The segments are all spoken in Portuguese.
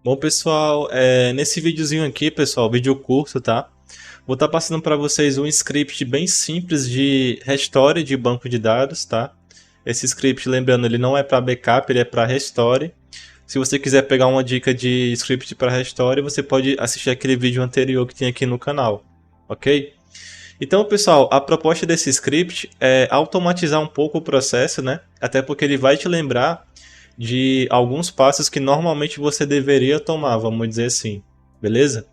Bom, pessoal, nesse videozinho aqui, pessoal, vídeo curto, tá? Vou estar passando para vocês um script bem simples de restore de banco de dados, tá? Esse script, lembrando, ele não é para backup, ele é para restore. Se você quiser pegar uma dica de script para restore, você pode assistir aquele vídeo anterior que tem aqui no canal, ok? Então, pessoal, a proposta desse script é automatizar um pouco o processo, né? Até porque ele vai te lembrar de alguns passos que normalmente você deveria tomar, vamos dizer assim, beleza?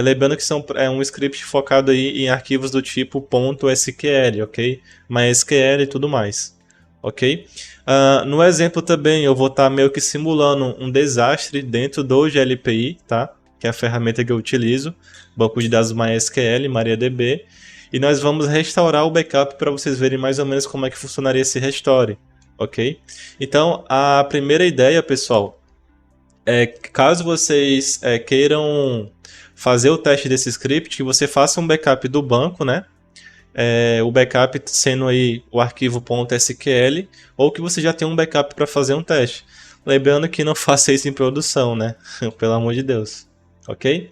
Lembrando que é um script focado aí em arquivos do tipo .sql, ok? MySQL e tudo mais, ok? No exemplo também eu vou estar meio que simulando um desastre dentro do GLPI, tá? Que é a ferramenta que eu utilizo, banco de dados MySQL, MariaDB, e nós vamos restaurar o backup para vocês verem mais ou menos como é que funcionaria esse restore, ok? Então, a primeira ideia, pessoal, é caso vocês queiram fazer o teste desse script, que você faça um backup do banco, né? O backup sendo aí o arquivo .sql, ou que você já tem um backup para fazer um teste. Lembrando que não faça isso em produção, né? Pelo amor de Deus, ok?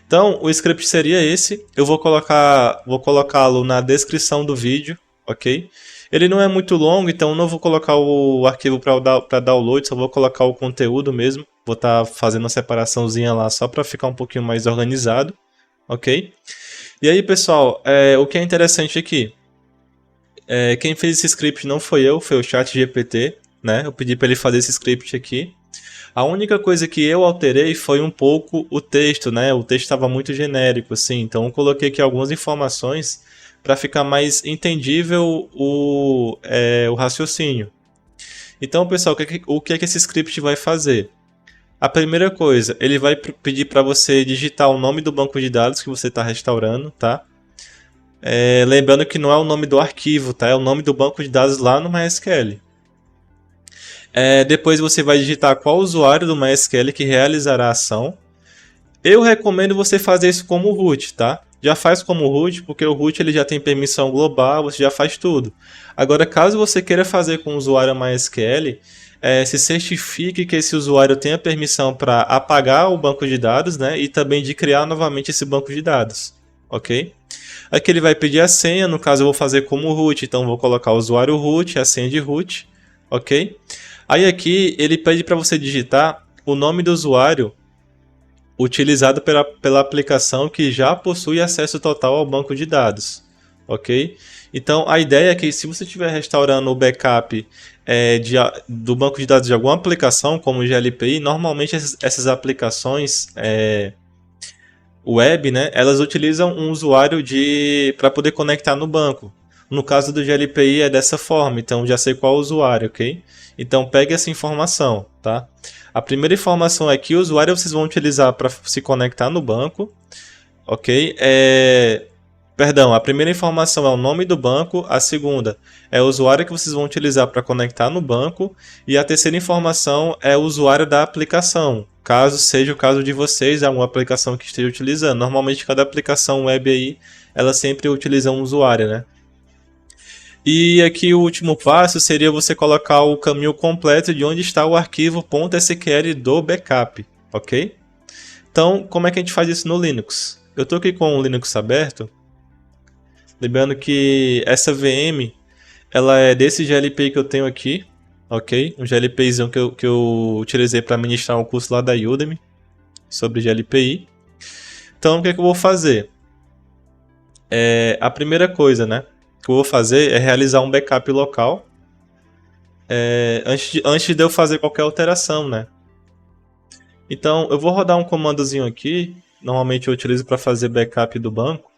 Então, o script seria esse. Eu vou colocá-lo na descrição do vídeo, ok? Ele não é muito longo, então não vou colocar o arquivo para download, só vou colocar o conteúdo mesmo. Vou estar fazendo uma separaçãozinha lá só para ficar um pouquinho mais organizado, ok? E aí, pessoal, o que é interessante aqui, quem fez esse script não foi eu, foi o ChatGPT, né? Eu pedi para ele fazer esse script aqui. A única coisa que eu alterei foi um pouco o texto, né? O texto estava muito genérico, assim, então eu coloquei aqui algumas informações para ficar mais entendível o raciocínio. Então, pessoal, o que é que esse script vai fazer? A primeira coisa, ele vai pedir para você digitar o nome do banco de dados que você está restaurando, tá? Lembrando que não é o nome do arquivo, tá? É o nome do banco de dados lá no MySQL. Depois você vai digitar qual usuário do MySQL que realizará a ação. Eu recomendo você fazer isso como root, tá? Já faz como root, porque o root ele já tem permissão global, você já faz tudo. Agora, caso você queira fazer com o usuário MySQL, se certifique que esse usuário tenha permissão para apagar o banco de dados, né? E também de criar novamente esse banco de dados, ok? Aqui ele vai pedir a senha, no caso eu vou fazer como root, então vou colocar o usuário root, a senha de root, ok? Aí aqui ele pede para você digitar o nome do usuário utilizado pela aplicação que já possui acesso total ao banco de dados, ok? Então a ideia é que se você estiver restaurando o backup do banco de dados de alguma aplicação, como o GLPI, normalmente essas aplicações web, né, elas utilizam um usuário para poder conectar no banco. No caso do GLPI é dessa forma, então já sei qual é o usuário, ok? Então pegue essa informação, tá? A primeira informação é que usuário vocês vão utilizar para se conectar no banco, ok? Perdão, a primeira informação é o nome do banco, a segunda é o usuário que vocês vão utilizar para conectar no banco e a terceira informação é o usuário da aplicação, caso seja o caso de vocês, alguma aplicação que esteja utilizando. Normalmente cada aplicação web aí, ela sempre utiliza um usuário, né? E aqui o último passo seria você colocar o caminho completo de onde está o arquivo .sql do backup, ok? Então, como é que a gente faz isso no Linux? Eu estou aqui com o Linux aberto. Lembrando que essa VM ela é desse GLPI que eu tenho aqui, ok? Um GLPIzão que eu utilizei para ministrar um curso lá da Udemy sobre GLPI. Então, o que é que eu vou fazer? A primeira coisa, né, que eu vou fazer é realizar um backup local antes de eu fazer qualquer alteração, né? Então, eu vou rodar um comandozinho aqui. Normalmente eu utilizo para fazer backup do banco.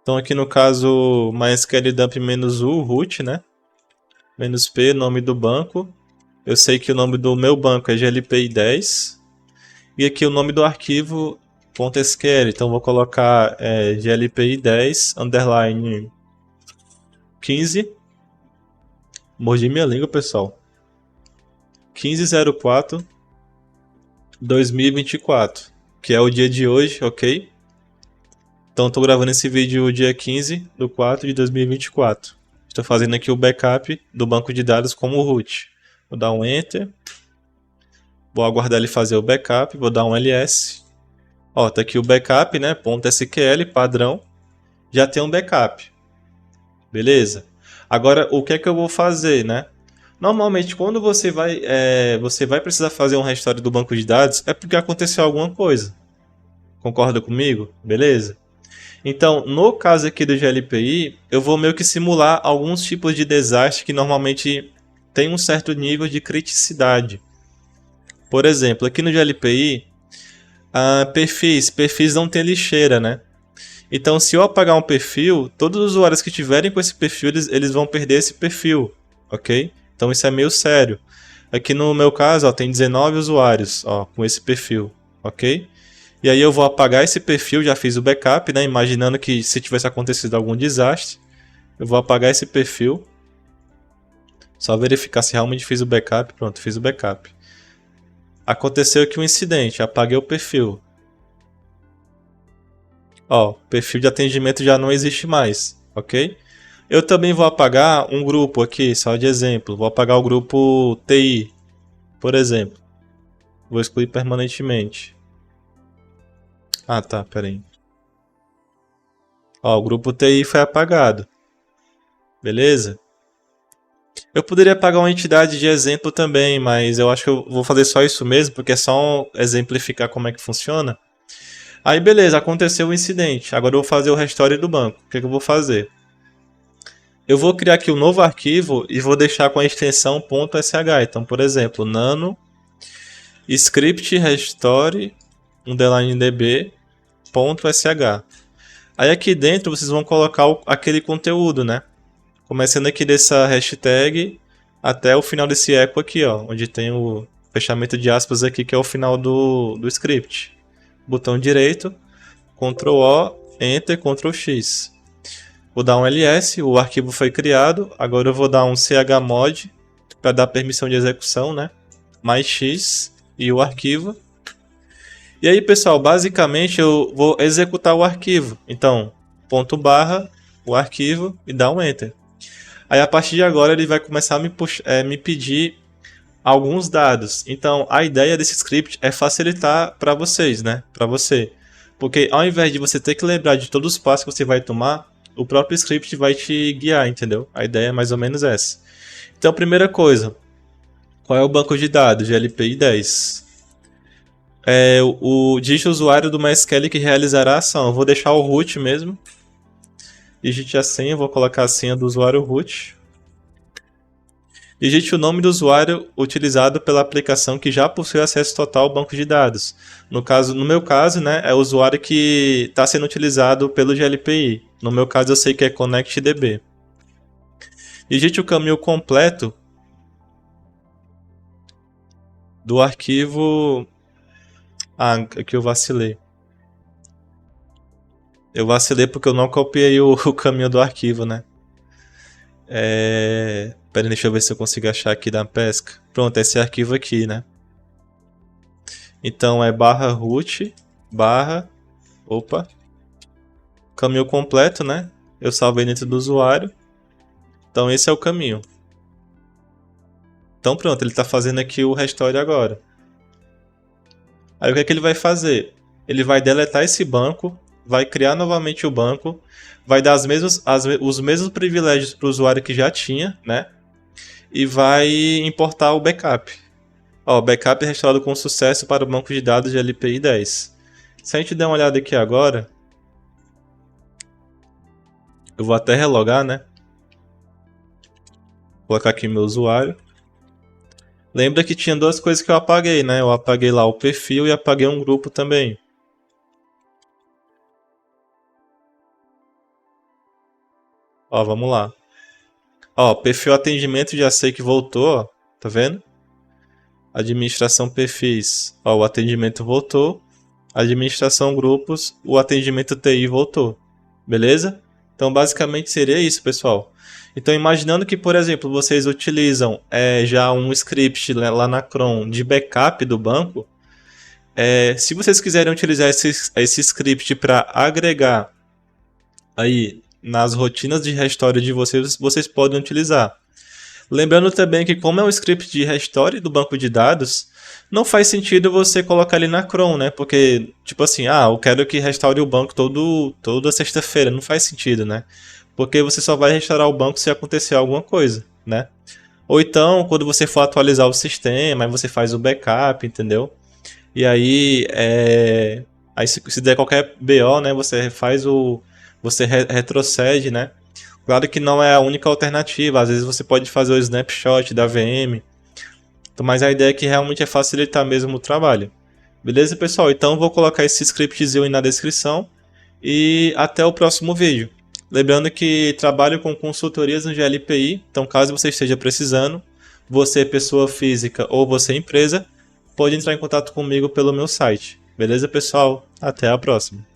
Então aqui no caso MySQL dump -u root, né? -p, nome do banco. Eu sei que o nome do meu banco é glpi10. E aqui o nome do arquivo .sql. Então vou colocar glpi10 underline 15. Mordi minha língua, pessoal. 1504 2024, que é o dia de hoje, ok? Então estou gravando esse vídeo dia 15 de 4 de 2024. Estou fazendo aqui o backup do banco de dados como root. Vou dar um Enter. Vou aguardar ele fazer o backup. Vou dar um ls. Ó, tá aqui o backup, né? .sql, padrão. Já tem um backup. Beleza? Agora, o que é que eu vou fazer, né? Normalmente, quando você vai precisar fazer um restore do banco de dados, é porque aconteceu alguma coisa. Concorda comigo? Beleza? Então, no caso aqui do GLPI, eu vou meio que simular alguns tipos de desastre que normalmente tem um certo nível de criticidade. Por exemplo, aqui no GLPI, perfis não tem lixeira, né? Então, se eu apagar um perfil, todos os usuários que tiverem com esse perfil, eles vão perder esse perfil, ok? Então, isso é meio sério. Aqui no meu caso, ó, tem 19 usuários ó, com esse perfil, ok? E aí eu vou apagar esse perfil, já fiz o backup, né? Imaginando que se tivesse acontecido algum desastre, eu vou apagar esse perfil. Só verificar se realmente fiz o backup. Pronto, fiz o backup. Aconteceu aqui um incidente, apaguei o perfil. Ó, perfil de atendimento já não existe mais, ok? Eu também vou apagar um grupo aqui, só de exemplo. Vou apagar o grupo TI, por exemplo. Vou excluir permanentemente. Ah, tá, peraí. Ó, o grupo TI foi apagado. Beleza? Eu poderia apagar uma entidade de exemplo também, mas eu acho que eu vou fazer só isso mesmo, porque é só exemplificar como é que funciona. Aí beleza, aconteceu o incidente. Agora eu vou fazer o restore do banco. O que, é que eu vou fazer? Eu vou criar aqui um novo arquivo e vou deixar com a extensão .sh. Então, por exemplo, nano script restore _db .sh. Aí aqui dentro vocês vão colocar aquele conteúdo, né? Começando aqui dessa hashtag até o final desse eco aqui, ó, onde tem o fechamento de aspas aqui, que é o final do script. Botão direito, Ctrl O, Enter, Ctrl X. Vou dar um ls, o arquivo foi criado, agora eu vou dar um chmod para dar permissão de execução, né? Mais x e o arquivo. E aí, pessoal, basicamente eu vou executar o arquivo. Então, ponto barra, o arquivo e dar um Enter. Aí, a partir de agora, ele vai começar a me pedir alguns dados. Então, a ideia desse script é facilitar para vocês, né? Para você. Porque ao invés de você ter que lembrar de todos os passos que você vai tomar, o próprio script vai te guiar, entendeu? A ideia é mais ou menos essa. Então, primeira coisa, qual é o banco de dados? GLPI 10. O dígito usuário do MySQL que realizará a ação. Eu vou deixar o root mesmo. Digite a senha, vou colocar a senha do usuário root. Digite o nome do usuário utilizado pela aplicação que já possui acesso total ao banco de dados. No meu caso, né, é o usuário que está sendo utilizado pelo GLPI. No meu caso, eu sei que é ConnectDB. Digite o caminho completo do arquivo... Ah, aqui eu vacilei. Eu vacilei porque eu não copiei o caminho do arquivo, né? Pera aí, deixa eu ver se eu consigo achar aqui da pesca. Pronto, esse arquivo aqui, né? Então é barra root, barra... Opa. Caminho completo, né? Eu salvei dentro do usuário. Então esse é o caminho. Então pronto, ele está fazendo aqui o restore agora. Aí o que é que ele vai fazer? Ele vai deletar esse banco, vai criar novamente o banco, vai dar os mesmos privilégios para o usuário que já tinha, né? E vai importar o backup. Ó, backup restaurado com sucesso para o banco de dados de LPI 10. Se a gente der uma olhada aqui agora, eu vou até relogar, né? Vou colocar aqui meu usuário. Lembra que tinha duas coisas que eu apaguei, né? Eu apaguei lá o perfil e apaguei um grupo também. Ó, vamos lá. Ó, perfil atendimento já sei que voltou, ó. Tá vendo? Administração perfis. Ó, o atendimento voltou. Administração grupos, o atendimento TI voltou. Beleza? Então, basicamente seria isso, pessoal. Então, imaginando que, por exemplo, vocês utilizam já um script lá na Chrome de backup do banco, se vocês quiserem utilizar esse script para agregar aí nas rotinas de restore de vocês, vocês podem utilizar. Lembrando também que como é um script de restore do banco de dados, não faz sentido você colocar ele na cron, né? Porque, tipo assim, eu quero que restaure o banco toda sexta-feira. Não faz sentido, né? Porque você só vai restaurar o banco se acontecer alguma coisa, né? Ou então, quando você for atualizar o sistema, aí você faz o backup, entendeu? E aí, aí se der qualquer BO, né, você retrocede, né? Claro que não é a única alternativa, às vezes você pode fazer o snapshot da VM. Então, mas a ideia é que realmente é facilitar mesmo o trabalho. Beleza, pessoal? Então vou colocar esse scriptzinho aí na descrição e até o próximo vídeo. Lembrando que trabalho com consultorias no GLPI, então caso você esteja precisando, você pessoa física ou você empresa, pode entrar em contato comigo pelo meu site. Beleza, pessoal? Até a próxima.